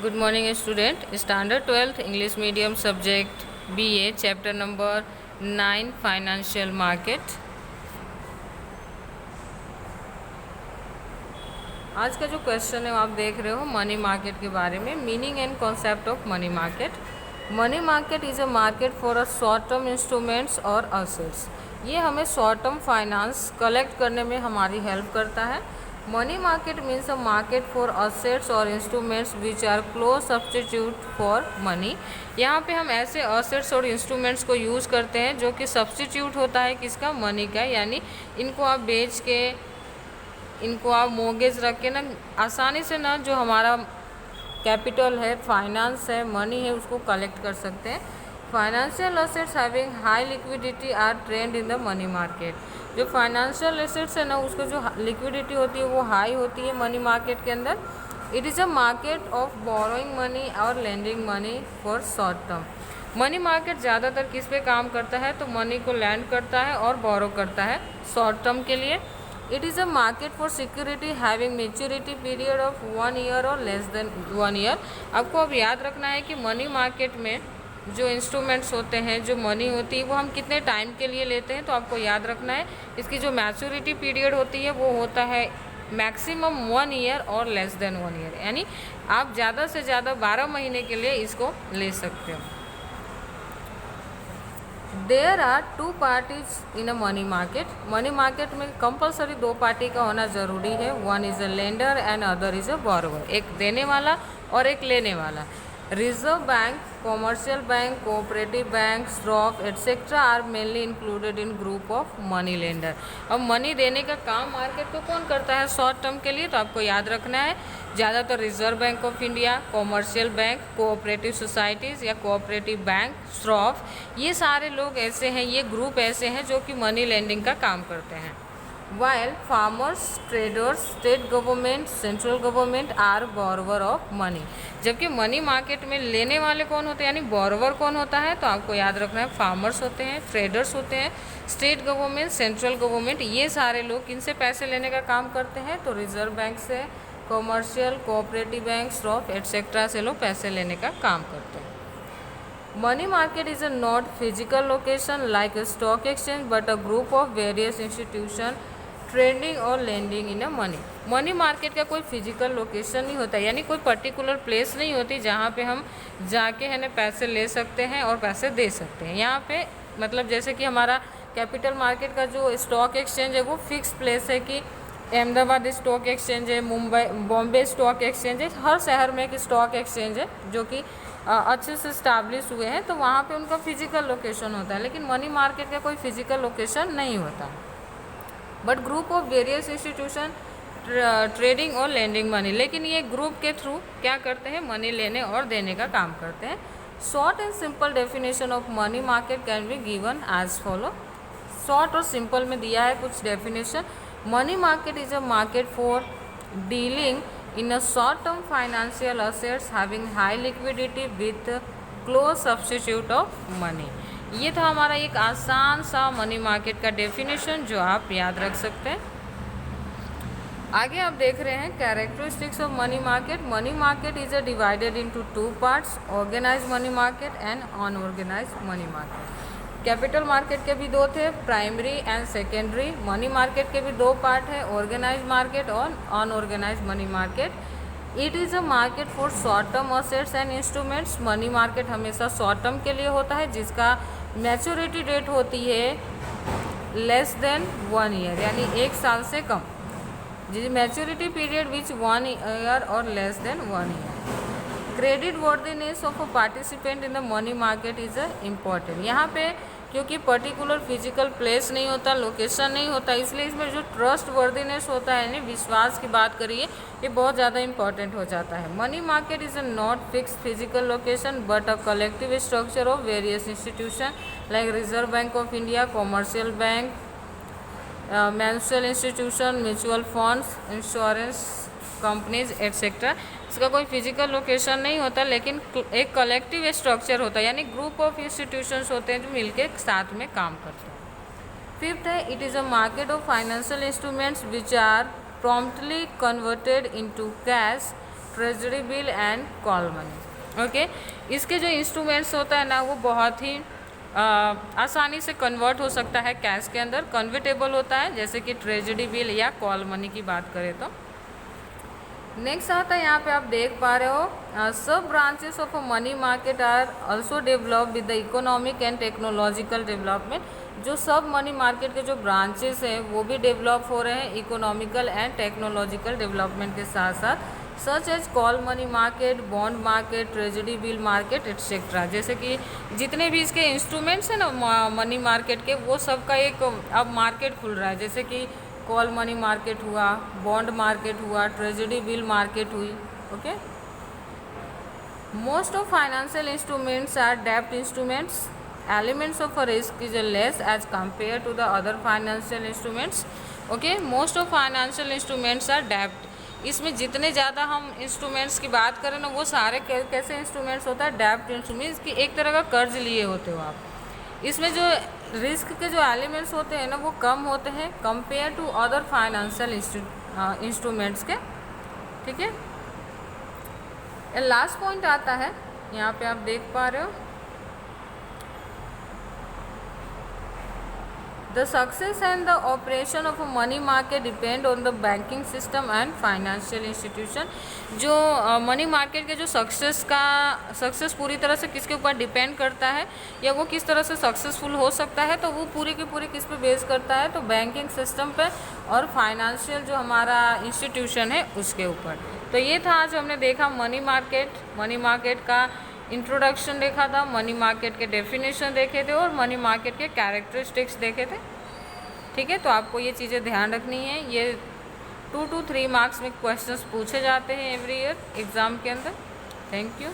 Good morning student. Standard 12th English medium subject BA chapter number 9 Financial Market. आज का जो question है आप देख रहे हो मनी मार्केट के बारे में. Meaning and concept of money market. Money market is a market for a short term instruments और असेट्स. ये हमें शॉर्ट टर्म फाइनेंस कलेक्ट करने में हमारी हेल्प करता है. Money market means a market for assets और instruments which are close substitute for money. यहाँ पे हम ऐसे असेट्स और इंस्ट्रूमेंट्स को यूज़ करते हैं जो कि सब्सटीट्यूट होता है किसका, मनी का. यानी इनको आप बेच के, इनको आप मोर्गेज रख के ना आसानी से ना जो हमारा कैपिटल है, फाइनेंस है, मनी है, उसको कलेक्ट कर सकते हैं. Financial assets having high liquidity are traded in the money market. जो फाइनेंशियल एसेट्स है ना उसको जो लिक्विडिटी होती है वो हाई होती है मनी मार्केट के अंदर. It is a market of borrowing money और lending money for short term. Money market ज़्यादातर किस पे काम करता है, तो मनी को लैंड करता है और बोरो करता है शॉर्ट टर्म के लिए. It is a market for security having maturity period of 1 year और लेस देन 1 ईयर. आपको अब याद रखना है कि मनी मार्केट में जो इंस्ट्रूमेंट्स होते हैं, जो मनी होती है, वो हम कितने टाइम के लिए लेते हैं. तो आपको याद रखना है इसकी जो मैच्योरिटी पीरियड होती है वो होता है मैक्सिमम 1 ईयर और लेस देन 1 ईयर. यानी आप ज़्यादा से ज़्यादा 12 महीने के लिए इसको ले सकते हो. There are 2 parties in a money market. Money market में कंपलसरी 2 पार्टी का होना ज़रूरी है. One is a lender and other is a borrower. एक देने वाला और एक लेने वाला. Reserve bank, commercial bank, cooperative bank, stock etcetera are mainly included in group of money lender. अब मनी देने का काम मार्केट को कौन करता है शॉर्ट टर्म के लिए, तो आपको याद रखना है ज़्यादातर reserve bank of India, commercial bank, cooperative societies या कोऑपरेटिव बैंक, स्टॉक, ये सारे लोग ऐसे हैं, ये ग्रुप ऐसे हैं जो कि मनी लेंडिंग का काम करते हैं. While farmers, traders, state government, central government are borrower of money. जबकि मनी मार्केट में लेने वाले कौन होते हैं, यानी बोरोवर कौन होता है, तो आपको याद रखना है फार्मर्स होते हैं, ट्रेडर्स होते हैं, स्टेट गवर्नमेंट, सेंट्रल गवर्नमेंट, ये सारे लोग किनसे पैसे लेने का काम करते हैं, तो रिजर्व बैंक से, commercial, cooperative bank, stock etcetera से लोग पैसे लेने का काम करते हैं. Money market is a not physical location like a stock exchange but a group of various institution trading और lending in a money. Money market का कोई फिजिकल लोकेशन नहीं होता, यानी कोई पर्टिकुलर प्लेस नहीं होती जहाँ पे हम जाके है ना पैसे ले सकते हैं और पैसे दे सकते हैं. यहाँ पे मतलब जैसे कि हमारा कैपिटल मार्केट का जो स्टॉक एक्सचेंज है वो फिक्स प्लेस है कि अहमदाबाद स्टॉक एक्सचेंज है, मुंबई बॉम्बे स्टॉक एक्सचेंज है, हर शहर में एक स्टॉक एक्सचेंज है जो कि अच्छे से इस्टेब्लिश हुए हैं, तो वहाँ पे उनका फिजिकल लोकेशन होता है. लेकिन मनी मार्केट का कोई फिजिकल लोकेशन नहीं होता, but group of various institution trading और लेंडिंग मनी. लेकिन ये ग्रुप के थ्रू क्या करते हैं, मनी लेने और देने का काम करते हैं. Short and simple definition of money market can be given as follow. Short और सिंपल में दिया है कुछ definition. Money market is a market for dealing in a short term financial assets having high liquidity with close substitute of money. ये था हमारा एक आसान सा मनी मार्केट का डेफिनेशन जो आप याद रख सकते हैं. आगे आप देख रहे हैं characteristics of money market. Money market is a divided into 2 parts, organise money market and unorganise money market. Capital market के भी 2 थे, primary and secondary. Money market के भी 2 पार्ट है, ऑर्गेनाइज मार्केट और unorganise money market. It is a market for short term assets and instruments. Money market हमेशा short term के लिए होता है जिसका मैच्योरिटी डेट होती है लेस देन 1 ईयर, यानी 1 साल से कम. जी मैच्योरिटी पीरियड विच 1 ईयर और less than 1 year. Credit worthiness of a participant in the money market is a important. यहाँ पे क्योंकि पर्टिकुलर फिजिकल प्लेस नहीं होता, लोकेशन नहीं होता, इसलिए इसमें जो ट्रस्ट वर्दीनेस होता है यानी विश्वास की बात करिए, ये बहुत ज़्यादा इंपॉर्टेंट हो जाता है. Money market is a not fix physical location but a collective structure of various institution like reserve bank of India, commercial bank, mutual institution, mutual funds, insurance companies etcetera. इसका कोई फिजिकल लोकेशन नहीं होता, लेकिन एक collective structure होता है, यानी group of institutions होते हैं जो मिलके साथ में काम करते हैं. 5th है it is a market of financial instruments which are promptly converted into cash. Treasury bill and call money. Okay, इसके जो इंस्ट्रूमेंट्स होता है ना वो बहुत ही आसानी से कन्वर्ट हो सकता है कैश के अंदर, कन्वर्टेबल होता है, जैसे कि ट्रेजरी बिल या कॉल मनी की बात करें तो। नेक्स्ट आता है, यहाँ पे आप देख पा रहे हो, सब branches of money market are also develop with the economic and technological development. जो सब मनी मार्केट के जो ब्रांचेस हैं वो भी डेवलप हो रहे हैं इकोनॉमिकल एंड टेक्नोलॉजिकल डेवलपमेंट के साथ साथ, such as call money market, bond market, treasury bill market etcetera. जैसे कि जितने भी इसके इंस्ट्रूमेंट्स हैं ना मनी मार्केट के, वो सब का एक अब मार्केट खुल रहा है, जैसे कि कॉल मनी मार्केट हुआ, बॉन्ड मार्केट हुआ, ट्रेजरी बिल मार्केट हुई। Okay, most of financial instruments are डेब्ट instruments, elements of risk is less as compare to the other financial instruments. Okay, most of financial instruments are डेब्ट। इसमें जितने ज़्यादा हम instruments की बात करें ना, वो सारे कैसे इंस्ट्रूमेंट्स होता है, डेब्ट इंस्ट्रूमेंट्स की एक तरह का कर्ज लिए होते हो आप। इसमें जो रिस्क के जो एलिमेंट्स होते हैं ना वो कम होते हैं compare to other financial instruments के। ठीक है, लास्ट पॉइंट आता है, यहाँ पे आप देख पा रहे हो, the success and the operation of a money market depend on the banking system and financial institution. जो मनी मार्केट के जो सक्सेस पूरी तरह से किसके ऊपर डिपेंड करता है, या वो किस तरह से सक्सेसफुल हो सकता है, तो वो पूरी की पूरी किस पे बेस करता है, तो बैंकिंग सिस्टम पे और फाइनेंशियल जो हमारा इंस्टीट्यूशन है उसके ऊपर। तो ये था आज हमने देखा मनी मार्केट का इंट्रोडक्शन देखा था, मनी मार्केट के डेफिनेशन देखे थे और मनी मार्केट के कैरेक्टरिस्टिक्स देखे थे। ठीक है, तो आपको ये चीज़ें ध्यान रखनी है, ये 2 to 3 मार्क्स में क्वेश्चंस पूछे जाते हैं एवरी ईयर एग्ज़ाम के अंदर। Thank you.